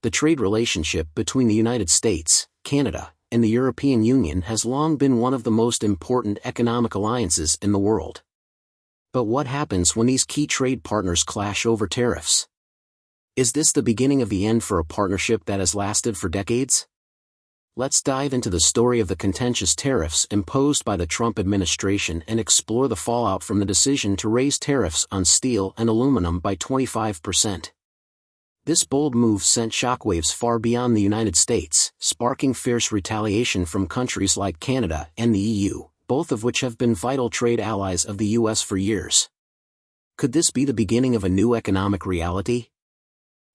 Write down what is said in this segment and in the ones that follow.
The trade relationship between the United States, Canada, and the European Union has long been one of the most important economic alliances in the world. But what happens when these key trade partners clash over tariffs? Is this the beginning of the end for a partnership that has lasted for decades? Let's dive into the story of the contentious tariffs imposed by the Trump administration and explore the fallout from the decision to raise tariffs on steel and aluminum by 25%. This bold move sent shockwaves far beyond the United States, sparking fierce retaliation from countries like Canada and the EU, both of which have been vital trade allies of the US for years. Could this be the beginning of a new economic reality?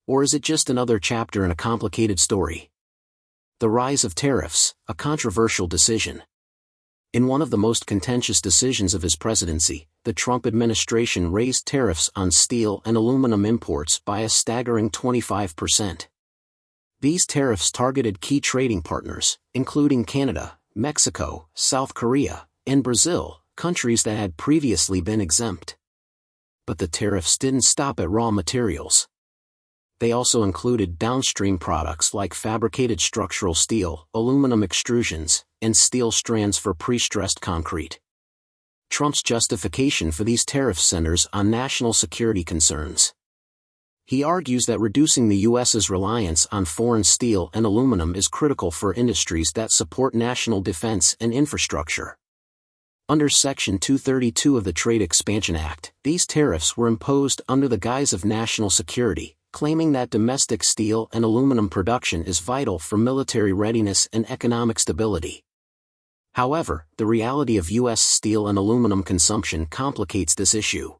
Or is it just another chapter in a complicated story? The rise of tariffs, a controversial decision. In one of the most contentious decisions of his presidency, the Trump administration raised tariffs on steel and aluminum imports by a staggering 25%. These tariffs targeted key trading partners, including Canada, Mexico, South Korea, and Brazil, countries that had previously been exempt. But the tariffs didn't stop at raw materials. They also included downstream products like fabricated structural steel, aluminum extrusions, and steel strands for pre-stressed concrete. Trump's justification for these tariffs centers on national security concerns. He argues that reducing the U.S.'s reliance on foreign steel and aluminum is critical for industries that support national defense and infrastructure. Under Section 232 of the Trade Expansion Act, these tariffs were imposed under the guise of national security, claiming that domestic steel and aluminum production is vital for military readiness and economic stability. However, the reality of U.S. steel and aluminum consumption complicates this issue.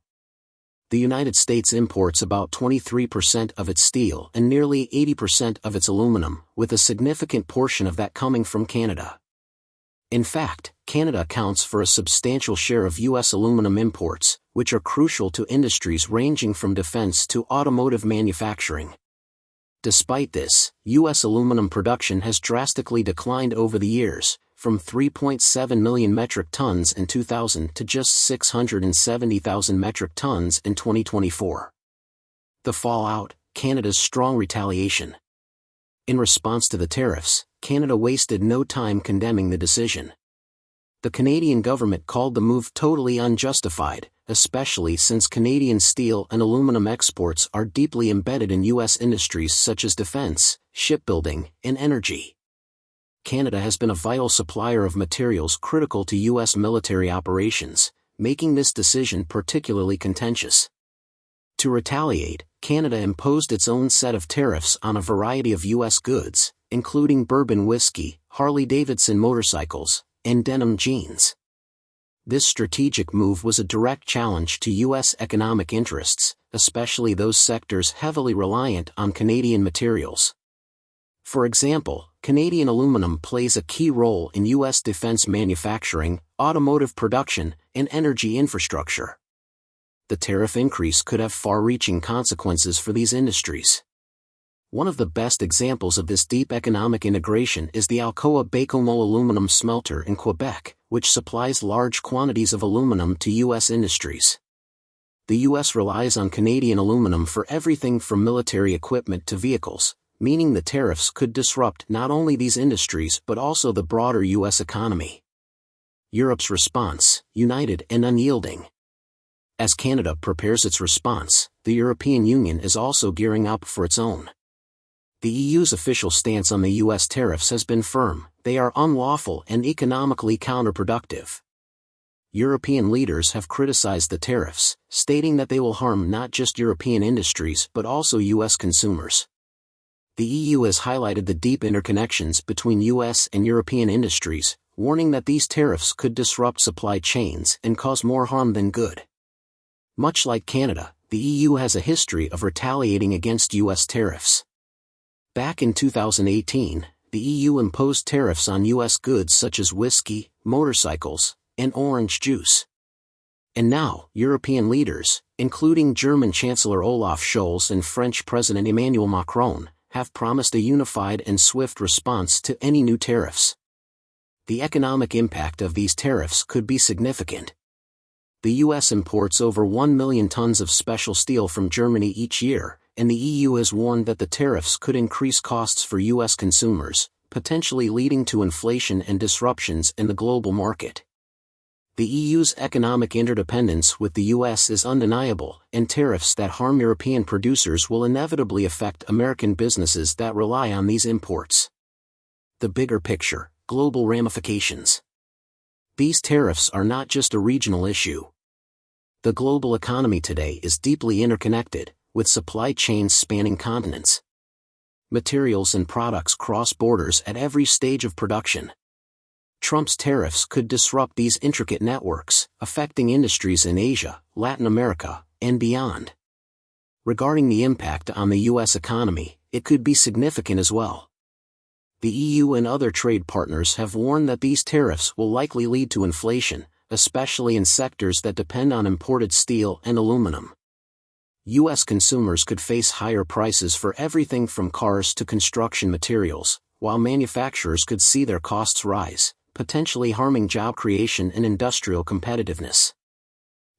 The United States imports about 23% of its steel and nearly 80% of its aluminum, with a significant portion of that coming from Canada. In fact, Canada accounts for a substantial share of U.S. aluminum imports, which are crucial to industries ranging from defense to automotive manufacturing. Despite this, U.S. aluminum production has drastically declined over the years, from 3.7 million metric tons in 2000 to just 670,000 metric tons in 2024. The fallout: Canada's strong retaliation. In response to the tariffs, Canada wasted no time condemning the decision. The Canadian government called the move totally unjustified, especially since Canadian steel and aluminum exports are deeply embedded in U.S. industries such as defense, shipbuilding, and energy. Canada has been a vital supplier of materials critical to U.S. military operations, making this decision particularly contentious. To retaliate, Canada imposed its own set of tariffs on a variety of U.S. goods, including bourbon whiskey, Harley-Davidson motorcycles, and denim jeans. This strategic move was a direct challenge to U.S. economic interests, especially those sectors heavily reliant on Canadian materials. For example, Canadian aluminum plays a key role in U.S. defense manufacturing, automotive production, and energy infrastructure. The tariff increase could have far-reaching consequences for these industries. One of the best examples of this deep economic integration is the Alcoa-Baie-Comeau aluminum smelter in Quebec, which supplies large quantities of aluminum to U.S. industries. The U.S. relies on Canadian aluminum for everything from military equipment to vehicles, meaning the tariffs could disrupt not only these industries but also the broader U.S. economy. Europe's response: united and unyielding. As Canada prepares its response, the European Union is also gearing up for its own. The EU's official stance on the U.S. tariffs has been firm: they are unlawful and economically counterproductive. European leaders have criticized the tariffs, stating that they will harm not just European industries but also U.S. consumers. The EU has highlighted the deep interconnections between U.S. and European industries, warning that these tariffs could disrupt supply chains and cause more harm than good. Much like Canada, the EU has a history of retaliating against U.S. tariffs. Back in 2018, the EU imposed tariffs on U.S. goods such as whiskey, motorcycles, and orange juice. And now, European leaders, including German Chancellor Olaf Scholz and French President Emmanuel Macron, have promised a unified and swift response to any new tariffs. The economic impact of these tariffs could be significant. The U.S. imports over 1 million tons of special steel from Germany each year, and the EU has warned that the tariffs could increase costs for U.S. consumers, potentially leading to inflation and disruptions in the global market. The EU's economic interdependence with the US is undeniable, and tariffs that harm European producers will inevitably affect American businesses that rely on these imports. The bigger picture, global ramifications. These tariffs are not just a regional issue. The global economy today is deeply interconnected, with supply chains spanning continents. Materials and products cross borders at every stage of production. Trump's tariffs could disrupt these intricate networks, affecting industries in Asia, Latin America, and beyond. Regarding the impact on the U.S. economy, it could be significant as well. The EU and other trade partners have warned that these tariffs will likely lead to inflation, especially in sectors that depend on imported steel and aluminum. U.S. consumers could face higher prices for everything from cars to construction materials, while manufacturers could see their costs rise, potentially harming job creation and industrial competitiveness.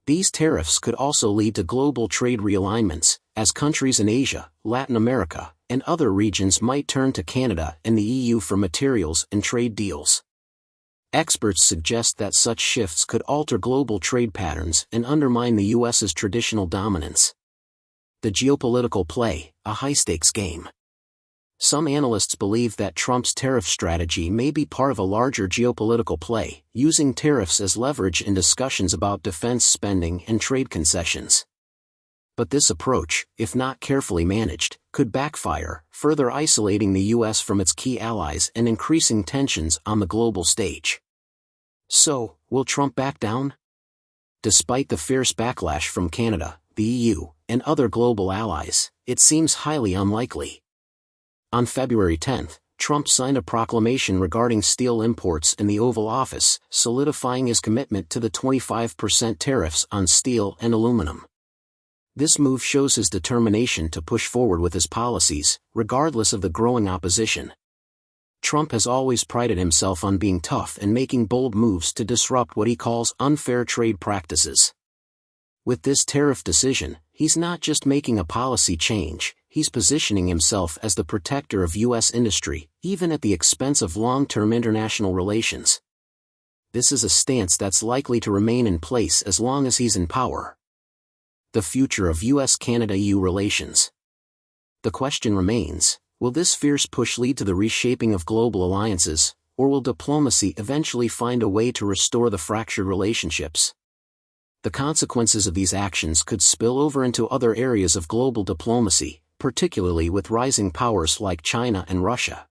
These tariffs could also lead to global trade realignments, as countries in Asia, Latin America, and other regions might turn to Canada and the EU for materials and trade deals. Experts suggest that such shifts could alter global trade patterns and undermine the US's traditional dominance. The geopolitical play, a high-stakes game. Some analysts believe that Trump's tariff strategy may be part of a larger geopolitical play, using tariffs as leverage in discussions about defense spending and trade concessions. But this approach, if not carefully managed, could backfire, further isolating the U.S. from its key allies and increasing tensions on the global stage. So, will Trump back down? Despite the fierce backlash from Canada, the EU, and other global allies, it seems highly unlikely. On February 10, Trump signed a proclamation regarding steel imports in the Oval Office, solidifying his commitment to the 25% tariffs on steel and aluminum. This move shows his determination to push forward with his policies, regardless of the growing opposition. Trump has always prided himself on being tough and making bold moves to disrupt what he calls unfair trade practices. With this tariff decision, he's not just making a policy change, he's positioning himself as the protector of U.S. industry, even at the expense of long-term international relations. This is a stance that's likely to remain in place as long as he's in power. The future of U.S.-Canada-EU relations. The question remains, will this fierce push lead to the reshaping of global alliances, or will diplomacy eventually find a way to restore the fractured relationships? The consequences of these actions could spill over into other areas of global diplomacy, particularly with rising powers like China and Russia.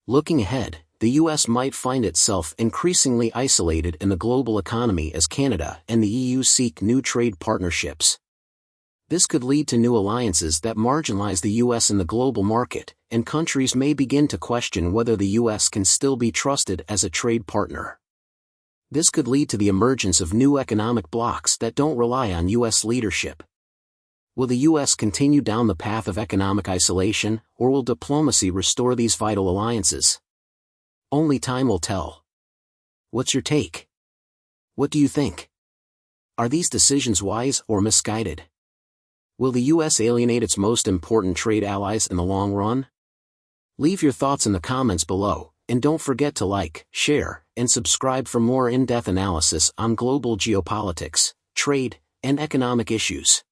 Looking ahead, the U.S. might find itself increasingly isolated in the global economy as Canada and the EU seek new trade partnerships. This could lead to new alliances that marginalize the U.S. in the global market, and countries may begin to question whether the U.S. can still be trusted as a trade partner. This could lead to the emergence of new economic blocs that don't rely on U.S. leadership. Will the U.S. continue down the path of economic isolation, or will diplomacy restore these vital alliances? Only time will tell. What's your take? What do you think? Are these decisions wise or misguided? Will the U.S. alienate its most important trade allies in the long run? Leave your thoughts in the comments below, and don't forget to like, share, and subscribe for more in-depth analysis on global geopolitics, trade, and economic issues.